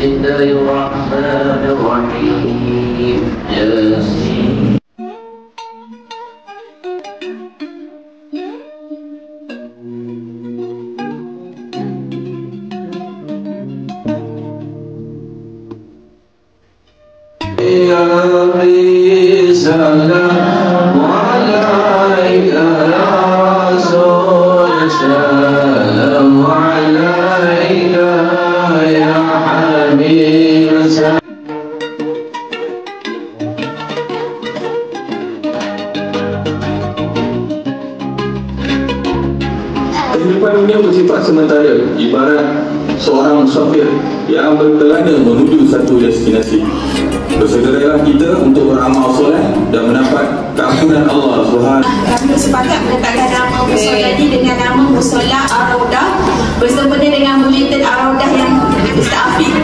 Bismillahirrahmanirrahim. Yasin. Ya salam alayka ya Rasul, salam alayka ya Habib. Kehidupan dunia bersifat sementara, ibarat seorang musafir yang berkelana menuju satu destinasi. Bersegeralah kita untuk beramal soleh dan mendapat keampunan Allah Subhanahu. Kami sepakat meletakkan nama musola ini dengan nama Musola Ar-Raudah bersempena dengan Bulletin Ar-Raudah yang Ustaz Afiq